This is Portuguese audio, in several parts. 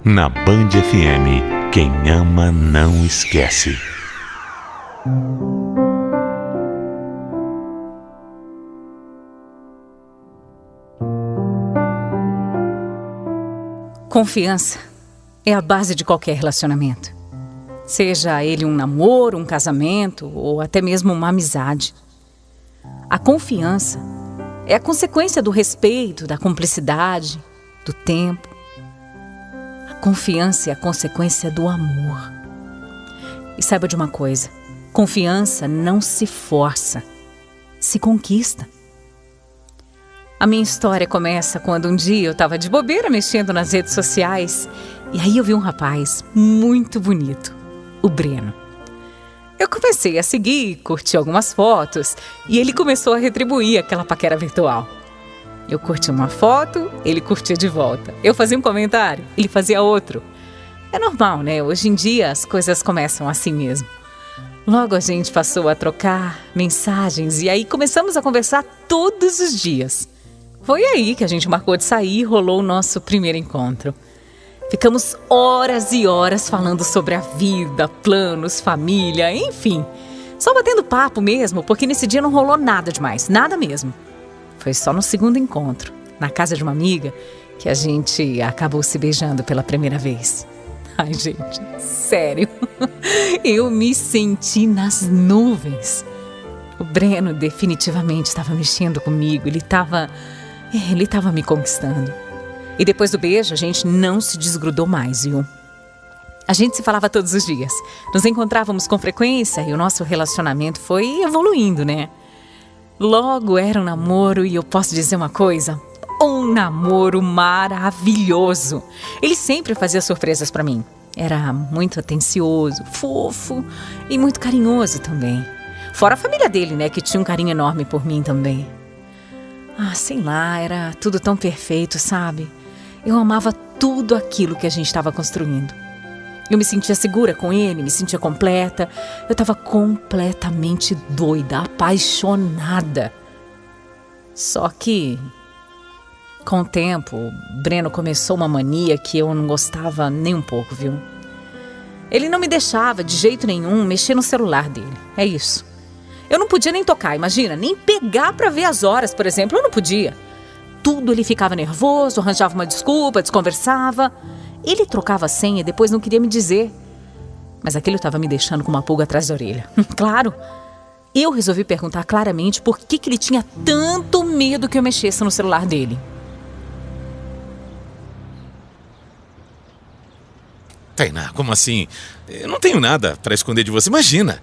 Na Band FM, quem ama não esquece. Confiança é a base de qualquer relacionamento. Seja ele um namoro, um casamento ou até mesmo uma amizade. A confiança é a consequência do respeito, da cumplicidade, do tempo. A confiança é a consequência do amor. E saiba de uma coisa, confiança não se força, se conquista. A minha história começa quando um dia eu estava de bobeira mexendo nas redes sociais e aí eu vi um rapaz muito bonito, o Breno. Eu comecei a seguir, curti algumas fotos e ele começou a retribuir aquela paquera virtual. Eu curti uma foto, ele curtia de volta. Eu fazia um comentário, ele fazia outro. É normal, né? Hoje em dia as coisas começam assim mesmo. Logo a gente passou a trocar mensagens e aí começamos a conversar todos os dias. Foi aí que a gente marcou de sair e rolou o nosso primeiro encontro. Ficamos horas e horas falando sobre a vida, planos, família, enfim. Só batendo papo mesmo, porque nesse dia não rolou nada demais, nada mesmo. Foi só no segundo encontro, na casa de uma amiga, que a gente acabou se beijando pela primeira vez. Ai, gente, sério, eu me senti nas nuvens. O Breno definitivamente estava mexendo comigo, ele estava me conquistando. E depois do beijo, a gente não se desgrudou mais, viu? A gente se falava todos os dias. Nos encontrávamos com frequência e o nosso relacionamento foi evoluindo, né? Logo era um namoro e eu posso dizer uma coisa? Um namoro maravilhoso. Ele sempre fazia surpresas pra mim. Era muito atencioso, fofo e muito carinhoso também. Fora a família dele, né? Que tinha um carinho enorme por mim também. Ah, sei lá, era tudo tão perfeito, sabe? Eu amava tudo aquilo que a gente estava construindo. Eu me sentia segura com ele, me sentia completa. Eu estava completamente doida, apaixonada. Só que, com o tempo, Breno começou uma mania que eu não gostava nem um pouco, viu? Ele não me deixava de jeito nenhum mexer no celular dele, é isso. Eu não podia nem tocar, imagina, nem pegar pra ver as horas, por exemplo, eu não podia. Tudo ele ficava nervoso, arranjava uma desculpa, desconversava. Ele trocava a senha e depois não queria me dizer. Mas aquilo estava me deixando com uma pulga atrás da orelha. Claro, eu resolvi perguntar claramente por que ele tinha tanto medo que eu mexesse no celular dele. Tainá, como assim? Eu não tenho nada pra esconder de você, imagina.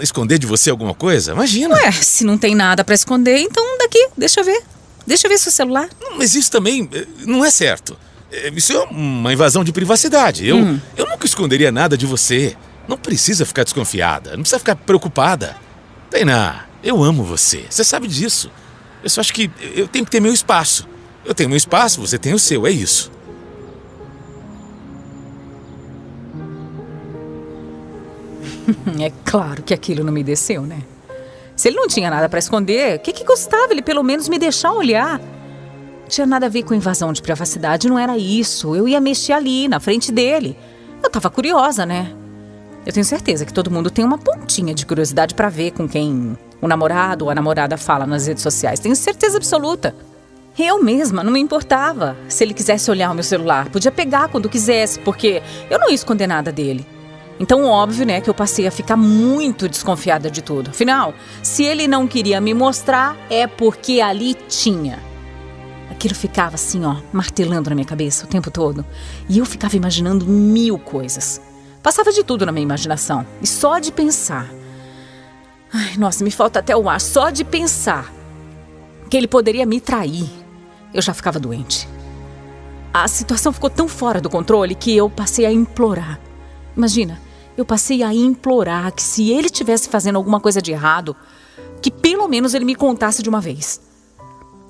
Esconder de você alguma coisa? Imagina. Ué, se não tem nada pra esconder, então daqui, deixa eu ver. Deixa eu ver seu celular. Mas isso também não é certo. Isso é uma invasão de privacidade. Eu nunca esconderia nada de você. Não precisa ficar desconfiada, não precisa ficar preocupada. Tainá, eu amo você, você sabe disso. Eu só acho que eu tenho que ter meu espaço. Eu tenho meu espaço, você tem o seu, é isso. É claro que aquilo não me desceu, né? Se ele não tinha nada pra esconder, o que custava ele pelo menos me deixar olhar? Não tinha nada a ver com invasão de privacidade, não era isso. Eu ia mexer ali, na frente dele. Eu tava curiosa, né? Eu tenho certeza que todo mundo tem uma pontinha de curiosidade pra ver com quem o namorado ou a namorada fala nas redes sociais. Tenho certeza absoluta. Eu mesma não me importava se ele quisesse olhar o meu celular. Podia pegar quando quisesse, porque eu não ia esconder nada dele. Então, óbvio, né, que eu passei a ficar muito desconfiada de tudo. Afinal, se ele não queria me mostrar, é porque ali tinha. Aquilo ficava assim, ó, martelando na minha cabeça o tempo todo. E eu ficava imaginando mil coisas. Passava de tudo na minha imaginação. E só de pensar... Ai, nossa, me falta até o ar. Só de pensar que ele poderia me trair, eu já ficava doente. A situação ficou tão fora do controle que eu passei a implorar. Imagina, eu passei a implorar que se ele estivesse fazendo alguma coisa de errado, que pelo menos ele me contasse de uma vez.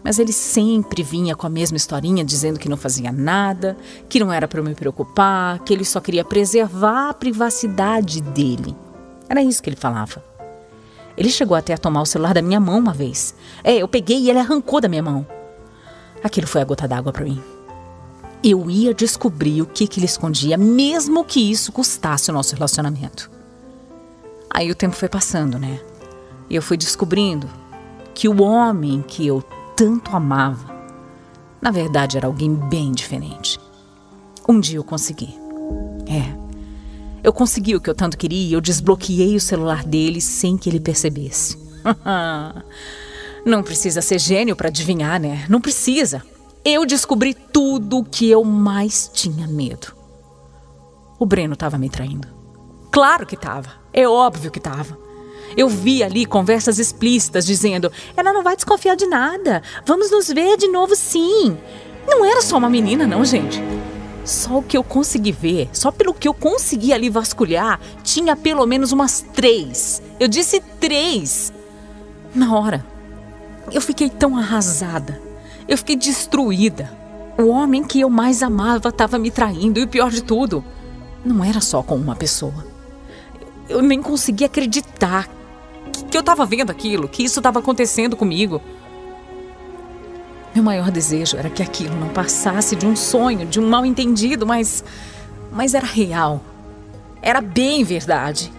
Mas ele sempre vinha com a mesma historinha, dizendo que não fazia nada, que não era para eu me preocupar, que ele só queria preservar a privacidade dele. Era isso que ele falava. Ele chegou até a tomar o celular da minha mão uma vez. Eu peguei e ele arrancou da minha mão. Aquilo foi a gota d'água para mim. Eu ia descobrir o que ele escondia, mesmo que isso custasse o nosso relacionamento. Aí o tempo foi passando, né? E eu fui descobrindo que o homem que eu tanto amava, na verdade era alguém bem diferente. Um dia eu consegui. Eu consegui o que eu tanto queria. Eu desbloqueei o celular dele sem que ele percebesse. Não precisa ser gênio para adivinhar, né? Não precisa. Eu descobri tudo o que eu mais tinha medo. O Breno estava me traindo. Claro que estava. É óbvio que estava. Eu vi ali conversas explícitas dizendo: ela não vai desconfiar de nada. Vamos nos ver de novo, sim. Não era só uma menina, não, gente. Só o que eu consegui ver, só pelo que eu consegui ali vasculhar, tinha pelo menos umas 3. Eu disse 3. Na hora, eu fiquei tão arrasada. Eu fiquei destruída. O homem que eu mais amava estava me traindo. E o pior de tudo, não era só com uma pessoa. Eu nem conseguia acreditar que eu estava vendo aquilo, que isso estava acontecendo comigo. Meu maior desejo era que aquilo não passasse de um sonho, de um mal-entendido, mas era real. Era bem verdade.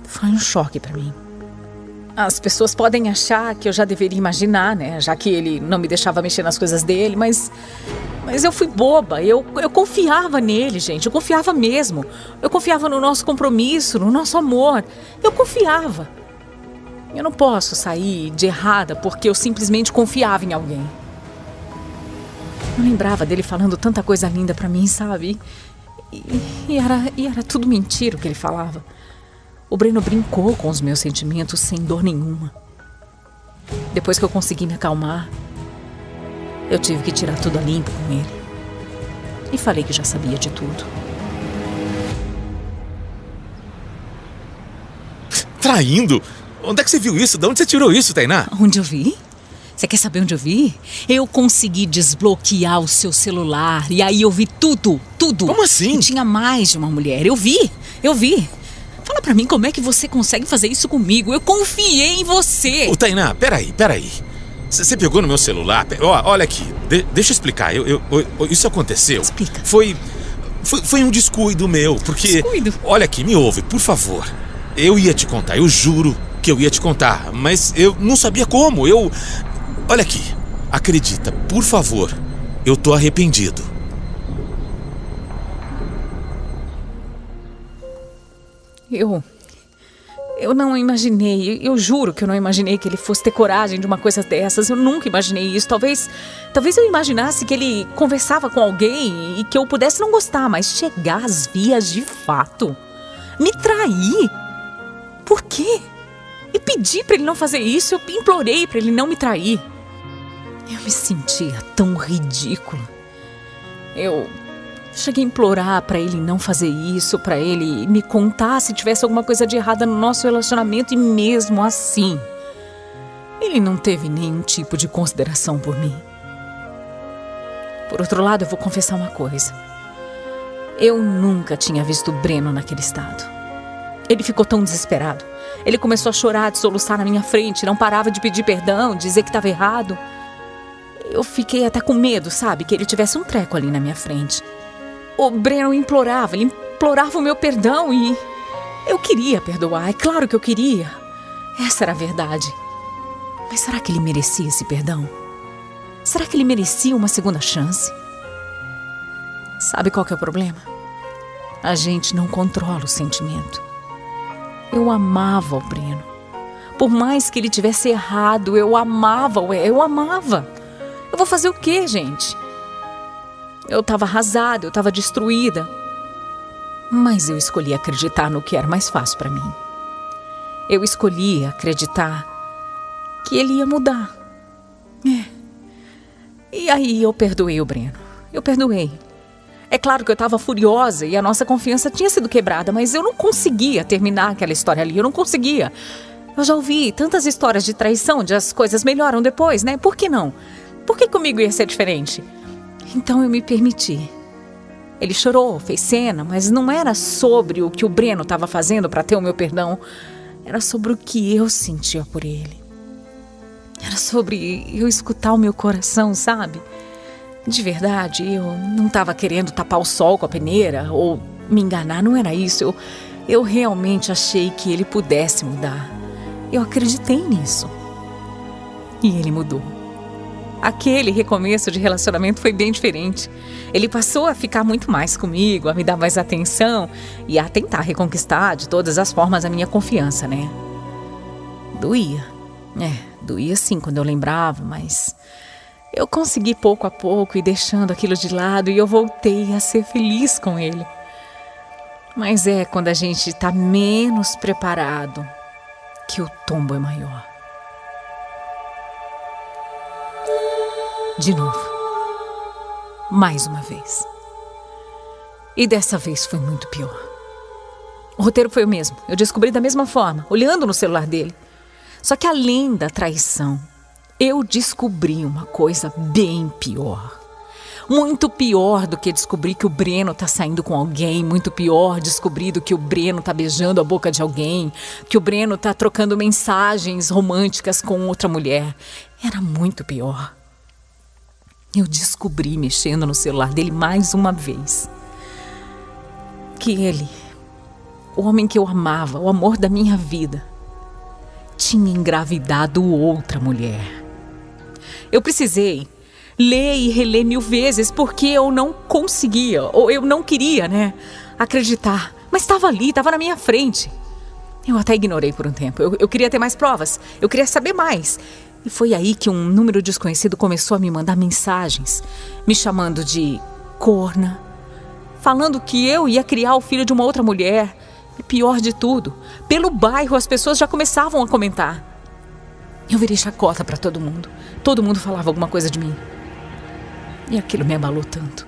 Foi um choque para mim. As pessoas podem achar que eu já deveria imaginar, né? Já que ele não me deixava mexer nas coisas dele, mas eu fui boba. Eu confiava nele, gente. Eu confiava mesmo. Eu confiava no nosso compromisso, no nosso amor. Eu confiava. Eu não posso sair de errada porque eu simplesmente confiava em alguém. Eu lembrava dele falando tanta coisa linda pra mim, sabe? E era tudo mentira o que ele falava. O Breno brincou com os meus sentimentos sem dor nenhuma. Depois que eu consegui me acalmar, eu tive que tirar tudo a limpo com ele. E falei que já sabia de tudo. Traindo? Onde é que você viu isso? De onde você tirou isso, Tainá? Onde eu vi? Você quer saber onde eu vi? Eu consegui desbloquear o seu celular. E aí eu vi tudo. Como assim? E tinha mais de uma mulher. Eu vi. Fala pra mim como é que você consegue fazer isso comigo. Eu confiei em você. Ô, Tainá, peraí. Você pegou no meu celular? Olha aqui, deixa eu explicar. Isso aconteceu. Explica. Foi um descuido meu, porque... Descuido? Olha aqui, me ouve, por favor. Eu ia te contar, eu juro que eu ia te contar, mas eu não sabia como. Olha aqui, acredita, por favor, eu tô arrependido. Eu não imaginei, eu juro que eu não imaginei que ele fosse ter coragem de uma coisa dessas. Eu nunca imaginei isso. Talvez eu imaginasse que ele conversava com alguém e que eu pudesse não gostar, mas chegar às vias de fato. Me trair? Por quê? Eu pedi pra ele não fazer isso, eu implorei pra ele não me trair. Eu me sentia tão ridícula. Eu cheguei a implorar pra ele não fazer isso, pra ele me contar se tivesse alguma coisa de errada no nosso relacionamento, e mesmo assim, ele não teve nenhum tipo de consideração por mim. Por outro lado, eu vou confessar uma coisa. Eu nunca tinha visto o Breno naquele estado. Ele ficou tão desesperado. Ele começou a chorar, de soluçar na minha frente, não parava de pedir perdão, dizer que estava errado. Eu fiquei até com medo, sabe, que ele tivesse um treco ali na minha frente. O Breno implorava o meu perdão e eu queria perdoar, é claro que eu queria. Essa era a verdade. Mas será que ele merecia esse perdão? Será que ele merecia uma segunda chance? Sabe qual que é o problema? A gente não controla o sentimento. Eu amava o Breno. Por mais que ele tivesse errado, eu amava. Eu vou fazer o quê, gente? Eu estava arrasada, eu estava destruída. Mas eu escolhi acreditar no que era mais fácil para mim. Eu escolhi acreditar que ele ia mudar. E aí eu perdoei o Breno. Eu perdoei. É claro que eu estava furiosa e a nossa confiança tinha sido quebrada, mas eu não conseguia terminar aquela história ali. Eu não conseguia. Eu já ouvi tantas histórias de traição, de as coisas melhoram depois, né? Por que não? Por que comigo ia ser diferente? Então eu me permiti. Ele chorou, fez cena, mas não era sobre o que o Breno estava fazendo para ter o meu perdão. Era sobre o que eu sentia por ele. Era sobre eu escutar o meu coração, sabe? De verdade, eu não estava querendo tapar o sol com a peneira ou me enganar, não era isso. Eu realmente achei que ele pudesse mudar. Eu acreditei nisso. E ele mudou. Aquele recomeço de relacionamento foi bem diferente. Ele passou a ficar muito mais comigo, a me dar mais atenção e a tentar reconquistar de todas as formas a minha confiança, né? Doía. Doía sim quando eu lembrava, mas eu consegui pouco a pouco ir deixando aquilo de lado e eu voltei a ser feliz com ele. Mas quando a gente está menos preparado que o tombo é maior. De novo. Mais uma vez. E dessa vez foi muito pior. O roteiro foi o mesmo. Eu descobri da mesma forma, olhando no celular dele. Só que além da traição, eu descobri uma coisa bem pior. Muito pior do que descobrir que o Breno tá saindo com alguém. Muito pior descobrir do que o Breno tá beijando a boca de alguém. Que o Breno tá trocando mensagens românticas com outra mulher. Era muito pior. Eu descobri, mexendo no celular dele mais uma vez, que ele, o homem que eu amava, o amor da minha vida, tinha engravidado outra mulher. Eu precisei ler e reler 1000 vezes porque eu não conseguia, ou eu não queria, acreditar. Mas estava ali, estava na minha frente. Eu até ignorei por um tempo. Eu queria ter mais provas, eu queria saber mais. E foi aí que um número desconhecido começou a me mandar mensagens, me chamando de corna, falando que eu ia criar o filho de uma outra mulher. E pior de tudo, pelo bairro as pessoas já começavam a comentar. Eu virei chacota para todo mundo. Todo mundo falava alguma coisa de mim. E aquilo me abalou tanto.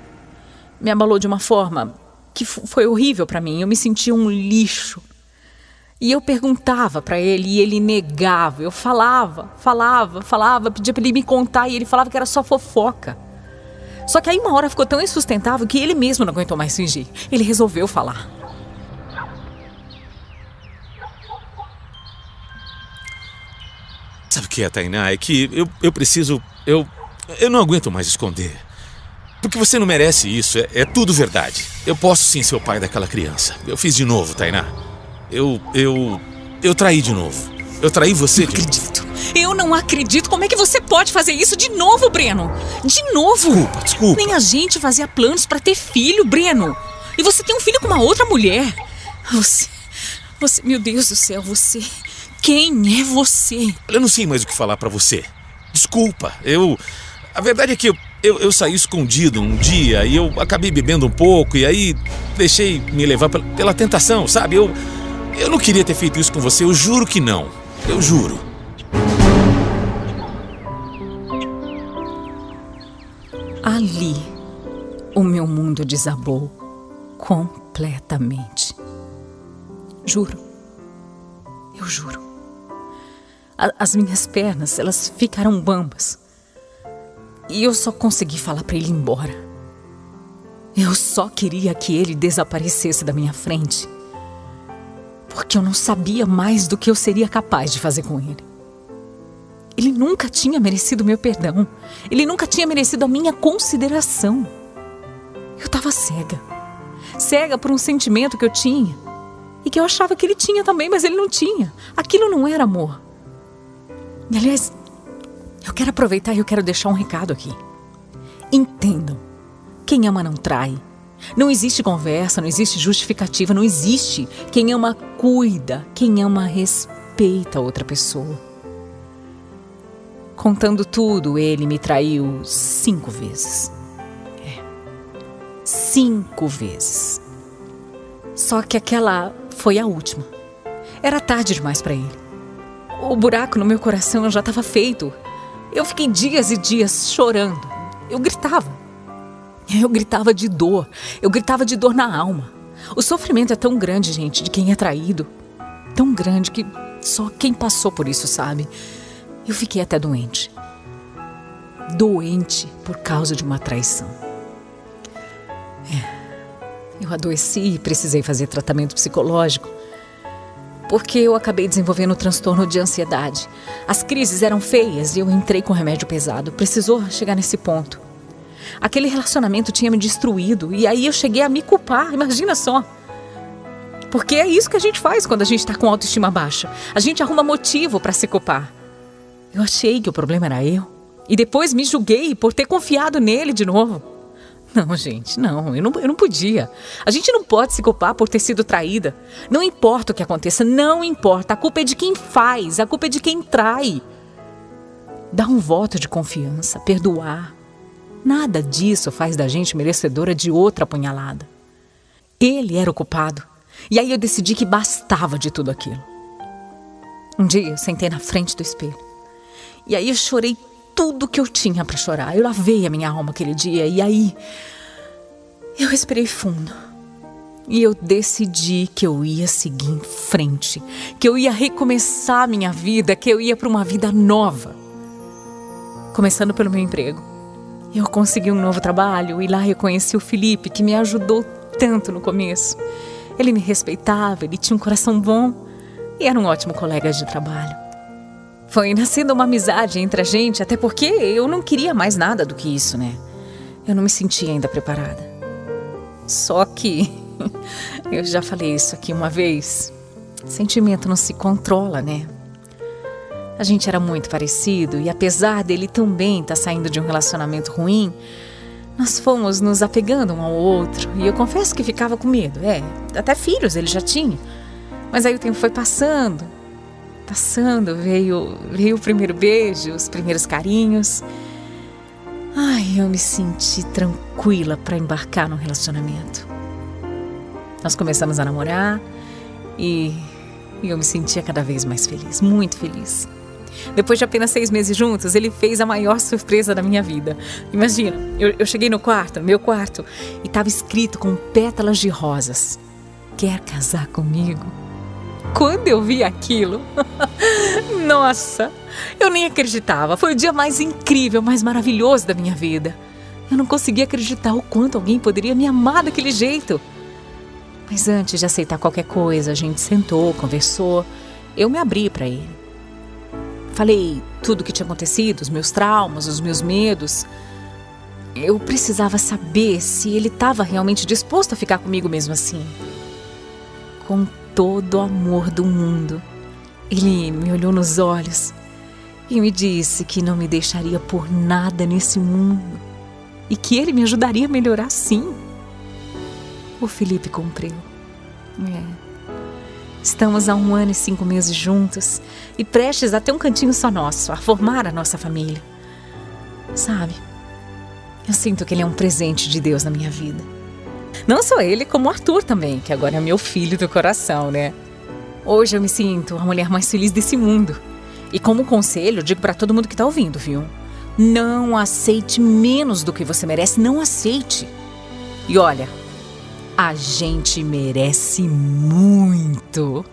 Me abalou de uma forma que foi horrível para mim. Eu me sentia um lixo. E eu perguntava para ele e ele negava. Eu falava, pedia para ele me contar e ele falava que era só fofoca. Só que aí uma hora ficou tão insustentável que ele mesmo não aguentou mais fingir. Ele resolveu falar. Sabe o que é, Tainá? É que eu preciso... Eu não aguento mais esconder. Porque você não merece isso. É tudo verdade. Eu posso sim ser o pai daquela criança. Eu fiz de novo, Tainá. Eu traí de novo. Eu traí você de novo. Não acredito. Eu não acredito. Como é que você pode fazer isso de novo, Breno? De novo? Desculpa. Nem a gente fazia planos pra ter filho, Breno. E você tem um filho com uma outra mulher. Você, meu Deus do céu, você... Quem é você? Eu não sei mais o que falar pra você. Desculpa. A verdade é que eu saí escondido um dia e eu acabei bebendo um pouco e aí deixei me levar pela tentação, sabe? Eu não queria ter feito isso com você, eu juro que não. Eu juro. Ali, o meu mundo desabou completamente. Juro. Eu juro. As minhas pernas, elas ficaram bambas. E eu só consegui falar pra ele ir embora. Eu só queria que ele desaparecesse da minha frente. Porque eu não sabia mais do que eu seria capaz de fazer com ele. Ele nunca tinha merecido meu perdão. Ele nunca tinha merecido a minha consideração. Eu estava cega. Cega por um sentimento que eu tinha. E que eu achava que ele tinha também, mas ele não tinha. Aquilo não era amor. E, aliás, eu quero aproveitar e eu quero deixar um recado aqui. Entendam. Quem ama não trai. Não existe conversa, não existe justificativa, não existe. Quem ama cuida, quem ama respeita a outra pessoa. Contando tudo, ele me traiu 5 vezes. 5 vezes. Só que aquela foi a última. Era tarde demais para ele. O buraco no meu coração já estava feito. Eu fiquei dias e dias chorando. Eu gritava. Eu gritava de dor. Eu gritava de dor na alma. O sofrimento é tão grande, gente, de quem é traído. Tão grande que só quem passou por isso sabe. Eu fiquei até doente. Doente por causa de uma traição. Eu adoeci e precisei fazer tratamento psicológico. Porque eu acabei desenvolvendo um transtorno de ansiedade. As crises eram feias e eu entrei com remédio pesado. Precisou chegar nesse ponto. Aquele relacionamento tinha me destruído e aí eu cheguei a me culpar, imagina só. Porque é isso que a gente faz quando a gente tá com autoestima baixa. A gente arruma motivo pra se culpar. Eu achei que o problema era eu. E depois me julguei por ter confiado nele de novo. Não, gente, não, eu não podia. A gente não pode se culpar por ter sido traída. Não importa o que aconteça, não importa. A culpa é de quem faz, a culpa é de quem trai. Dar um voto de confiança, perdoar. Nada disso faz da gente merecedora de outra apunhalada. Ele era o culpado. E aí eu decidi que bastava de tudo aquilo. Um dia eu sentei na frente do espelho. E aí eu chorei tudo que eu tinha para chorar. Eu lavei a minha alma aquele dia. E aí eu respirei fundo. E eu decidi que eu ia seguir em frente. Que eu ia recomeçar a minha vida. Que eu ia para uma vida nova. Começando pelo meu emprego. Eu consegui um novo trabalho. E lá eu conheci o Felipe, que me ajudou tanto no começo. Ele me respeitava, ele tinha um coração bom. E era um ótimo colega de trabalho. Foi nascendo uma amizade entre a gente, até porque eu não queria mais nada do que isso, né? Eu não me sentia ainda preparada. Só que, eu já falei isso aqui uma vez, sentimento não se controla, né? A gente era muito parecido e apesar dele também estar saindo de um relacionamento ruim, nós fomos nos apegando um ao outro e eu confesso que ficava com medo. Até filhos ele já tinha. Mas aí o tempo foi passando, veio o primeiro beijo, os primeiros carinhos. Ai, eu me senti tranquila para embarcar num relacionamento. Nós começamos a namorar e eu me sentia cada vez mais feliz, muito feliz. Depois de apenas 6 meses juntos, ele fez a maior surpresa da minha vida. Imagina, eu cheguei no meu quarto, e estava escrito com pétalas de rosas: quer casar comigo? Quando eu vi aquilo, nossa, eu nem acreditava. Foi o dia mais incrível, mais maravilhoso da minha vida. Eu não conseguia acreditar o quanto alguém poderia me amar daquele jeito. Mas antes de aceitar qualquer coisa, a gente sentou, conversou. Eu me abri para ele. Falei tudo o que tinha acontecido, os meus traumas, os meus medos. Eu precisava saber se ele estava realmente disposto a ficar comigo mesmo assim. Com todo o amor do mundo, ele me olhou nos olhos e me disse que não me deixaria por nada nesse mundo e que ele me ajudaria a melhorar sim. O Felipe cumpriu. Estamos há 1 ano e 5 meses juntos e prestes a ter um cantinho só nosso, a formar a nossa família. Sabe, eu sinto que ele é um presente de Deus na minha vida. Não só ele, como o Arthur também, que agora é meu filho do coração, né? Hoje eu me sinto a mulher mais feliz desse mundo. E como conselho, eu digo pra todo mundo que tá ouvindo, viu? Não aceite menos do que você merece, não aceite. E olha, a gente merece muito.